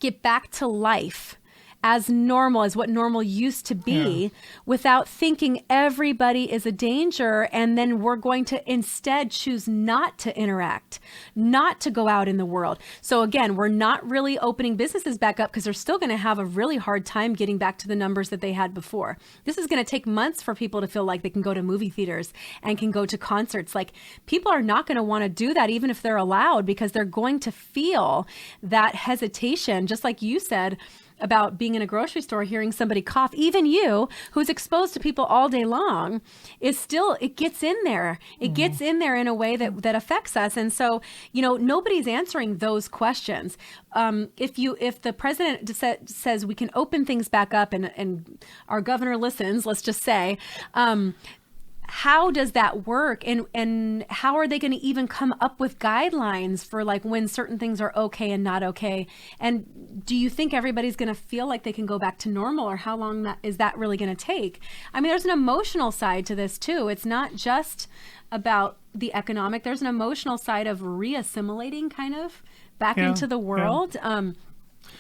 get back to life as normal as what normal used to be without thinking everybody is a danger, and then we're going to instead choose not to interact, not to go out in the world? So again, we're not really opening businesses back up because they're still going to have a really hard time getting back to the numbers that they had before. This is going to take months for people to feel like they can go to movie theaters and can go to concerts. Like, people are not going to want to do that even if they're allowed, because they're going to feel that hesitation, just like you said about being in a grocery store, hearing somebody cough. Even you, who's exposed to people all day long, is still, it gets in there. It gets in there in a way that affects us. And so, nobody's answering those questions. If the president says we can open things back up, and our governor listens, let's just say, how does that work, and how are they going to even come up with guidelines for like when certain things are okay and not okay? And do you think everybody's going to feel like they can go back to normal, or how long is that really going to take? I mean, there's an emotional side to this too. It's not just about the economic. There's an emotional side of reassimilating kind of back into the world.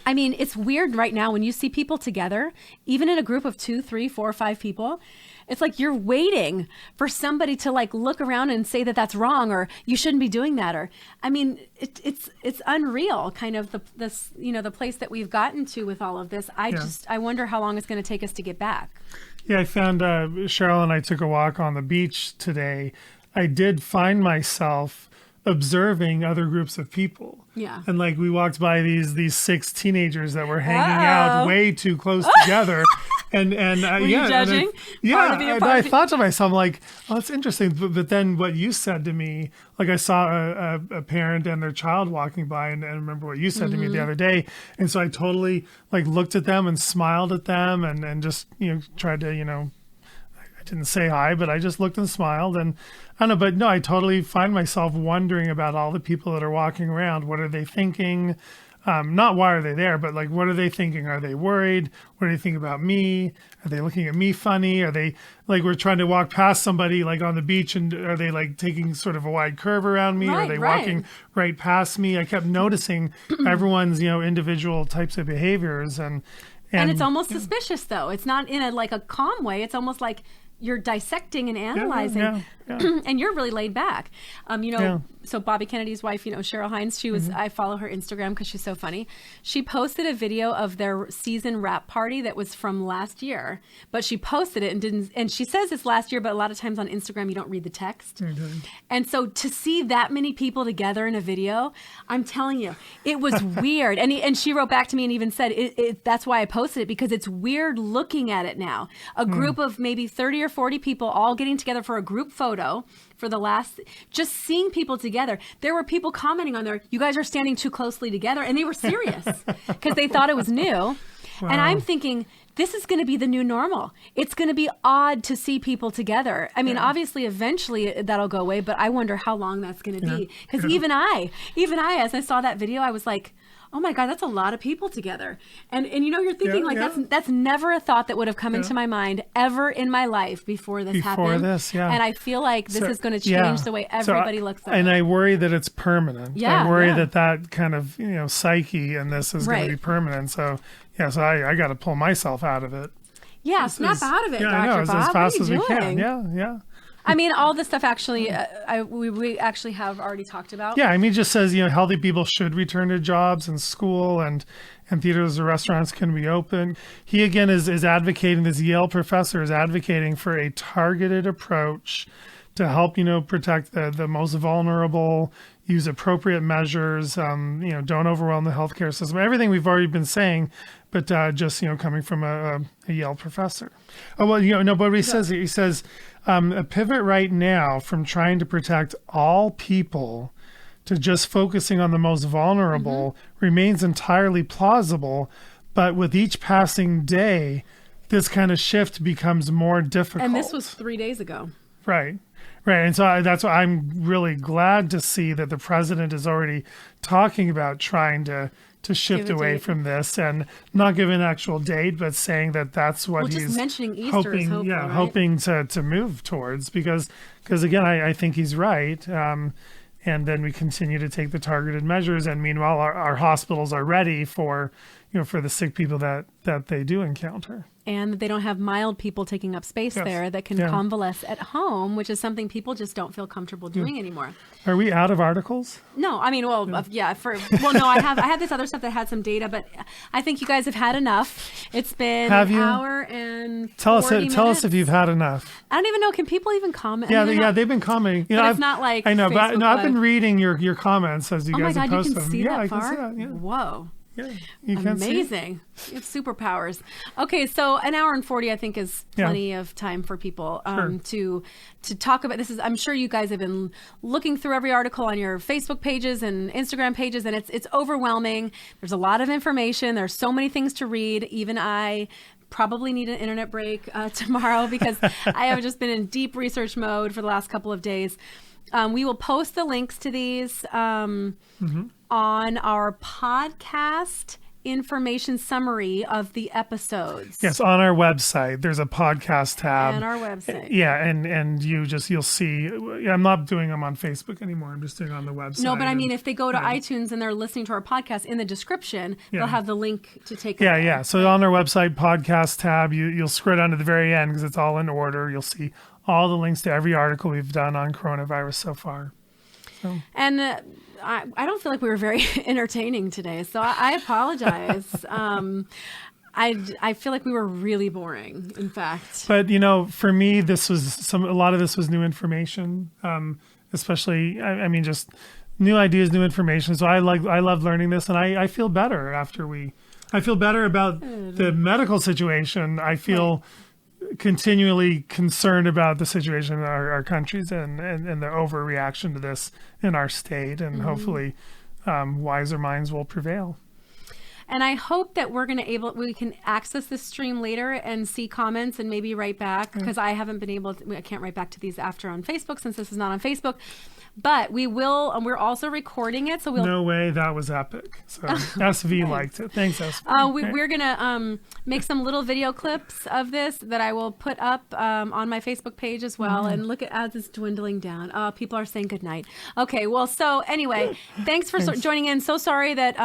I mean, it's weird right now when you see people together, even in a group of 2, 3, 4, 5 people. It's like you're waiting for somebody to like look around and say that that's wrong, or you shouldn't be doing that. Or, I mean, it's unreal, kind of the place that we've gotten to with all of this. I wonder how long it's going to take us to get back. Yeah, I found Cheryl and I took a walk on the beach today. I did find myself observing other groups of people. Yeah. And like we walked by these 6 teenagers that were hanging out way too close together. And were you judging? And I thought to myself, like, oh, that's interesting. But then what you said to me, like I saw a parent and their child walking by, and I remember what you said to me the other day. And so I totally like looked at them and smiled at them and just, tried to, I didn't say hi, but I just looked and smiled. And I don't know, but no, I totally find myself wondering about all the people that are walking around. What are they thinking? Not why are they there, but like, what are they thinking? Are they worried? What do they think about me? Are they looking at me funny? Are they like, we're trying to walk past somebody like on the beach, and are they like taking sort of a wide curve around me? Are they walking right past me? I kept noticing everyone's, individual types of behaviors. And it's almost suspicious though. It's not in a calm way. It's almost like you're dissecting and analyzing, and you're really laid back. So Bobby Kennedy's wife, Cheryl Hines, she was, I follow her Instagram because she's so funny. She posted a video of their season wrap party that was from last year, but she posted it and she says it's last year, but a lot of times on Instagram, you don't read the text. Mm-hmm. And so to see that many people together in a video, I'm telling you, it was weird. And she wrote back to me and even said, that's why I posted it, because it's weird looking at it now. A group of maybe 30 or 40 people all getting together for a group photo for just seeing people together. There were people commenting on there, you guys are standing too closely together. And they were serious because they thought it was new. Wow. And I'm thinking, this is going to be the new normal. It's going to be odd to see people together. I mean, obviously, eventually that'll go away, but I wonder how long that's going to be. Because even I, as I saw that video, I was like, oh my God, that's a lot of people together. And you're thinking that's never a thought that would have come into my mind ever in my life before this happened. And I feel like this is going to change the way everybody looks at it. And I worry that it's permanent. I worry that kind of, psyche in this is going to be permanent. So, I got to pull myself out of it. Yeah, snap out of it, Dr. Bob. As fast as we can. Yeah. I mean, all this stuff actually, we actually have already talked about. Yeah, I mean, it just says, healthy people should return to jobs and school and theaters or restaurants can reopen. He, again, is advocating, this Yale professor is advocating for a targeted approach to help, protect the most vulnerable, use appropriate measures, don't overwhelm the healthcare system. Everything we've already been saying, but just, coming from a Yale professor. Oh, well, but he says, a pivot right now from trying to protect all people to just focusing on the most vulnerable remains entirely plausible. But with each passing day, this kind of shift becomes more difficult. And this was 3 days ago. Right. And so that's why I'm really glad to see that the president is already talking about trying to shift away from this and not give an actual date, but saying that that's what he's mentioning Easter hoping to move towards, because again, I think he's right. And then we continue to take the targeted measures. And meanwhile, our hospitals are ready for the sick people that they do encounter. And they don't have mild people taking up space there that can convalesce at home, which is something people just don't feel comfortable doing anymore. Are we out of articles? No, I mean, no, I have this other stuff that had some data, but I think you guys have had enough. It's been an hour and 40 minutes. Tell us if you've had enough. I don't even know. Can people even comment? They've been commenting. But it's not like I know, Facebook but I've been reading your comments as you guys have posted them. Oh my God, you can see that far? I can see that. Yeah. Whoa. Yeah, you can amazing. You have superpowers. Okay, so an hour and 40, I think, is plenty of time for people to talk about this. I'm sure you guys have been looking through every article on your Facebook pages and Instagram pages, and it's overwhelming. There's a lot of information. There's so many things to read. Even I probably need an internet break tomorrow because I have just been in deep research mode for the last couple of days. We will post the links to these on our podcast information summary of the episodes. Yes, on our website, there's a podcast tab. On our website. Yeah, and you'll see. I'm not doing them on Facebook anymore. I'm just doing it on the website. No, but I mean, if they go to iTunes and they're listening to our podcast, in the description, they'll have the link to take them. Yeah. So on our website podcast tab, you'll scroll down to the very end because it's all in order. You'll see all the links to every article we've done on coronavirus so far. So. And I don't feel like we were very entertaining today, so I apologize. I feel like we were really boring, in fact. But for me, a lot of this was new information, especially I mean just new ideas, new information. So I love learning this, and I feel better I feel better about the medical situation. I feel continually concerned about the situation in our countries and the overreaction to this in our state, and hopefully wiser minds will prevail. And I hope that we can access this stream later and see comments and maybe write back, because I haven't been able to, I can't write back to these after on Facebook since this is not on Facebook. But we're also recording it. So No way, that was epic. So SV liked it. Thanks, SV. We're going to make some little video clips of this that I will put up on my Facebook page as well. And look at as it's dwindling down. People are saying goodnight. Okay, well, so anyway, thanks for joining in. So sorry that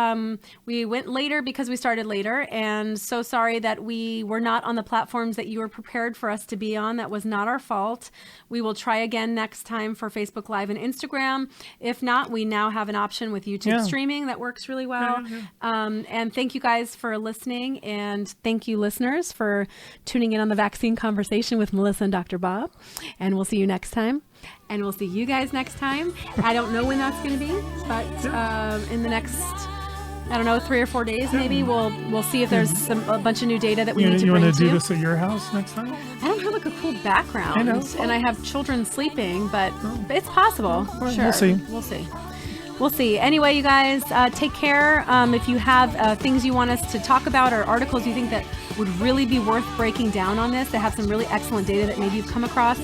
we went later because we started later. And so sorry that we were not on the platforms that you were prepared for us to be on. That was not our fault. We will try again next time for Facebook Live and Instagram. If not, we now have an option with YouTube streaming that works really well. And thank you guys for listening. And thank you, listeners, for tuning in on the vaccine conversation with Melissa and Dr. Bob. And we'll see you next time. And we'll see you guys next time. I don't know when that's going to be, but in the next, 3 or 4 days, maybe we'll see if there's a bunch of new data that we need to bring to you. You want to do this at your house next time? I don't have a cool background. I know. And I have children sleeping, but it's possible. Sure. We'll see. Anyway, you guys, take care. If you have things you want us to talk about or articles you think that would really be worth breaking down on this, that have some really excellent data that maybe you've come across,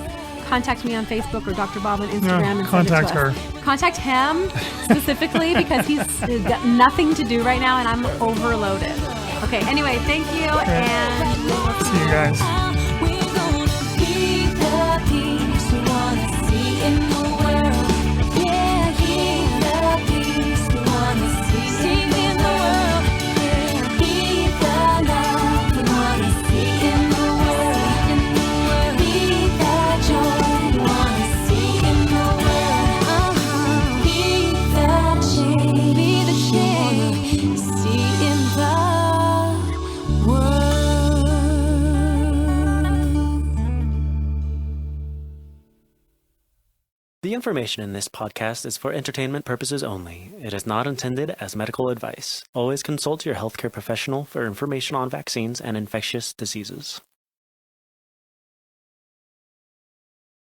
contact me on Facebook or Dr. Bob on Instagram and contact send it to her. us. Contact him specifically because he's got nothing to do right now and I'm overloaded. Okay, anyway, thank you. And see you guys. We're gonna be the peace we wanna see in the world. Yeah, be the peace we wanna see in the world. Yeah, be the love we wanna see in the world. Be the joy we wanna see in the world. Be the change we wanna see in the world. The information in this podcast is for entertainment purposes only. It is not intended as medical advice. Always consult your healthcare professional for information on vaccines and infectious diseases.